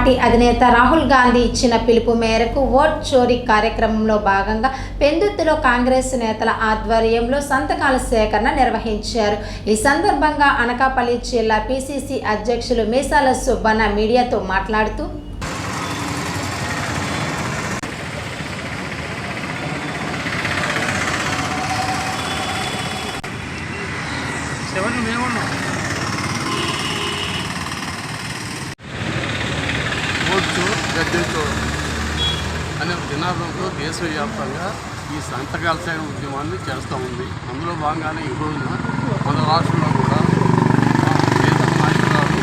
Party అధినేత రాహుల్ గాంధీ ఇచ్చిన పిలుపు మేరకు ఓట్ చోరీ కార్యక్రమంలో భాగంగా పెందుర్తిలో కాంగ్రెస్ నేతల ఆధ్వర్యంలో సంతకాల సేకరణ నిర్వహించారు. ఈ సందర్భంగా అనకాపల్లి జిల్లా పిసిసి అధ్యక్షులు మీసాల సుబ్బన్న మీడియాతో మాట్లాడుతూ గద్దెతో అనే నినాదంతో దేశవ్యాప్తంగా ఈ సంతకాల సేకరణ ఉద్యమాన్ని చేస్తూ ఉంది. అందులో భాగంగానే ఈ రోజున మన రాష్ట్రంలో కూడా నాయకురాలు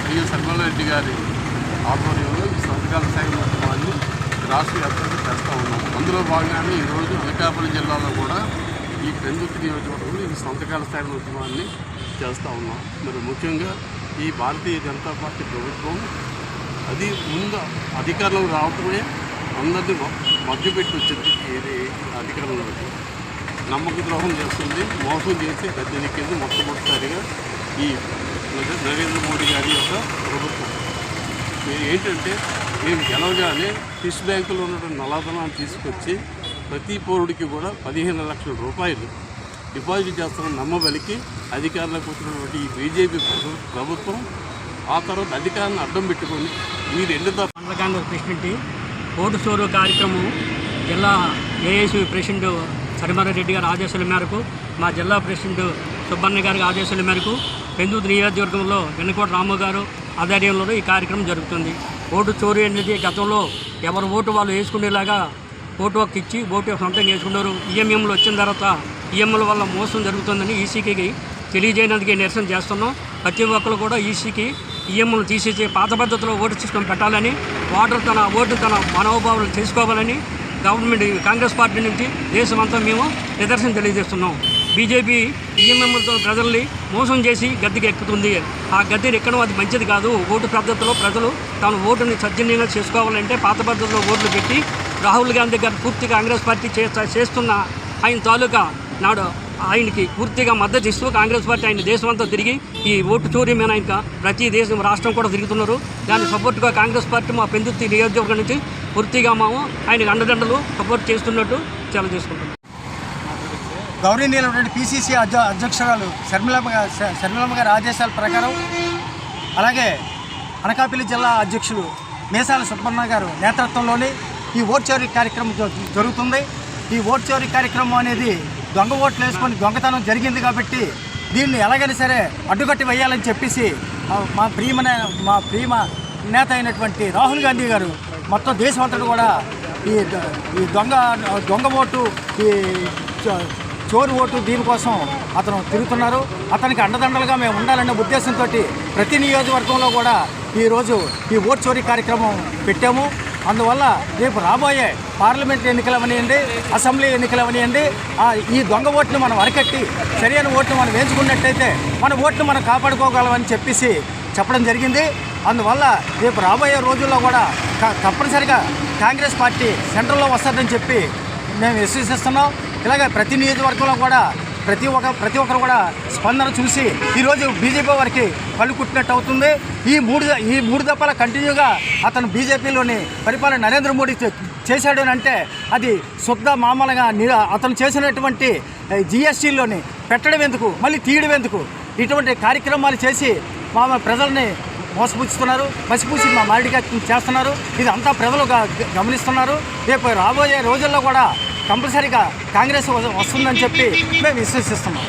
బిఎస్ సర్మలారెడ్డి గారి ఆధ్వర్యంలో ఈ సంతకాల సేకరణ ఉద్యమాన్ని రాష్ట్ర వ్యాప్తంగా చేస్తూ ఉన్నాం. అందులో భాగంగానే ఈరోజు అనకాపల్లి జిల్లాలో కూడా ఈ పెందుర్తి నియోజకవర్గంలో ఈ సంతకాల సేకరణ ఉద్యమాన్ని చేస్తూ ఉన్నాం. మరి ముఖ్యంగా ఈ భారతీయ జనతా పార్టీ ప్రభుత్వం అది ముందు అధికారంలో రావటమే అందరినీ మభ్యపెట్టి వచ్చింది. ఇది అధికారంలోకి నమ్మక ద్రోహం చేస్తుంది, మోసం చేసి గద్దెనెక్కింది మొట్టమొదటిసారిగా ఈ నరేంద్ర మోడీ గారి యొక్క ప్రభుత్వం. ఏంటంటే మేము గెలవగానే ఫిష్ బ్యాంకులో ఉన్నటువంటి నల్లధనాన్ని తీసుకొచ్చి ప్రతి పౌరుడికి కూడా 15 లక్షల రూపాయలు డిపాజిట్ చేస్తామని నమ్మబలికి అధికారంలోకి వచ్చినటువంటి ఈ బీజేపీ ప్రభుత్వం ఆ తర్వాత అధికారాన్ని అడ్డం పెట్టుకొని ఈ రెండు మండల కాంగ్రెస్ ప్రెసిడెంట్ ఓటు చోరు కార్యక్రమం జిల్లా ఏఐసి ప్రెసిడెంట్ సరిమారెడ్డి గారి ఆదేశాల మేరకు, మా జిల్లా ప్రెసిడెంట్ సుబ్బన్న గారి ఆదేశాల మేరకు పెందుర్తి నియోజకవర్గంలో వెన్నకోట రాము గారు ఆధ్వర్యంలో ఈ కార్యక్రమం జరుగుతుంది. ఓటు చోరీ అనేది గతంలో ఎవరు ఓటు వాళ్ళు వేసుకునేలాగా ఓటు హక్కు ఇచ్చి ఓటు సొంతంగా వేసుకున్నారు. ఈఎంఎంలు వచ్చిన తర్వాత ఈఎంఎల వల్ల మోసం జరుగుతుందని ఈసీకి తెలియజేయడానికి నిరసన చేస్తున్నాం. ప్రతి ఒక్కరు కూడా ఈసీకి ఈఎంలు తీసేసి పాత పద్ధతిలో ఓటు సిస్టమ్ పెట్టాలని, ఓటర్ తన ఓటు తన మనోభావాలు తెలుసుకోవాలని గవర్నమెంట్ కాంగ్రెస్ పార్టీ నుంచి దేశమంతా మేము నిదర్శన తెలియజేస్తున్నాం. బీజేపీ ఈఎంఎంలతో ప్రజల్ని మోసం చేసి గద్దెకి ఎక్కుతుంది. ఆ గద్దెని ఎక్కడం అది మంచిది కాదు. ఓటు పద్ధతిలో ప్రజలు తన ఓటుని సద్వినియోగం చేసుకోవాలంటే పాత పద్ధతిలో ఓట్లు పెట్టి రాహుల్ గాంధీ గారు పూర్తి కాంగ్రెస్ పార్టీ చేస్తున్న ఆయన తాలూకా నాడు ఆయనకి పూర్తిగా మద్దతు ఇస్తూ కాంగ్రెస్ పార్టీ ఆయన దేశమంతా తిరిగి ఈ ఓటు చోరీ మీద ఆయన ప్రతి దేశం రాష్ట్రం కూడా తిరుగుతున్నారు. దాన్ని సపోర్ట్గా కాంగ్రెస్ పార్టీ మా పెందుర్తి నియోజకవర్గం నుంచి పూర్తిగా మేము ఆయనకు అండదండలు సపోర్ట్ చేస్తున్నట్టు తెలియజేసుకుంటున్నాం. గౌరవనీయులైనటువంటి పిసిసి అధ్యక్షురాలు శర్మిలమ్మ గారి ఆదేశాల ప్రకారం, అలాగే అనకాపల్లి జిల్లా అధ్యక్షులు మీసాల సుబ్బన్న గారు నేతృత్వంలోని ఈ ఓటు చోరీ కార్యక్రమం జరుగుతుంది. ఈ ఓటు చోరీ కార్యక్రమం అనేది దొంగ ఓట్లు వేసుకొని దొంగతనం జరిగింది కాబట్టి దీన్ని ఎలాగైనా సరే అడ్డుకట్టి వేయాలని చెప్పేసి మా ప్రియమ నేత అయినటువంటి రాహుల్ గాంధీ గారు మొత్తం దేశమంతటా కూడా ఈ దొంగ ఓటు, ఈ చోరు ఓటు దీనికోసం అతను తిరుగుతున్నారు. అతనికి అండదండలుగా మేము ఉండాలనే ఉద్దేశంతో ప్రతి నియోజకవర్గంలో కూడా ఈరోజు ఈ ఓటు చోరీ కార్యక్రమం పెట్టాము. అందువల్ల రేపు రాబోయే పార్లమెంట్ ఎన్నికలు అవనియండి, అసెంబ్లీ ఎన్నికలు అవనియండి, ఈ దొంగ ఓటును మనం అరికట్టి సరైన ఓటును మనం వేయించుకున్నట్టయితే మన ఓటును మనం కాపాడుకోగలమని చెప్పేసి చెప్పడం జరిగింది. అందువల్ల రేపు రాబోయే రోజుల్లో కూడా తప్పనిసరిగా కాంగ్రెస్ పార్టీ సెంట్రల్లో వస్తుందని చెప్పి మేము విశ్వసిస్తున్నాం. ఇలాగే ప్రతి నియోజకవర్గంలో కూడా ప్రతి ఒక్కరు కూడా స్పందన చూసి ఈరోజు బీజేపీ వారికి కళ్ళు కుట్టినట్టు అవుతుంది. ఈ మూడు దఫాల కంటిన్యూగా అతను బీజేపీలోని పరిపాలన నరేంద్ర మోడీ చేశాడు అని అంటే అది శుద్ధ మామూలుగా అతను చేసినటువంటి జిఎస్టీలోని పెట్టడం ఎందుకు, మళ్ళీ తీయడం ఎందుకు, ఇటువంటి కార్యక్రమాలు చేసి ప్రజల్ని మోసపుచ్చుతున్నారు, మసిపూసి మా మాడిగా చేస్తున్నారు. ఇది అంతా ప్రజలు గమనిస్తున్నారు. రేపు రాబోయే రోజుల్లో కూడా కంపల్సరీగా కాంగ్రెస్ వస్తుందని చెప్పి మేము విశ్వసిస్తున్నాం.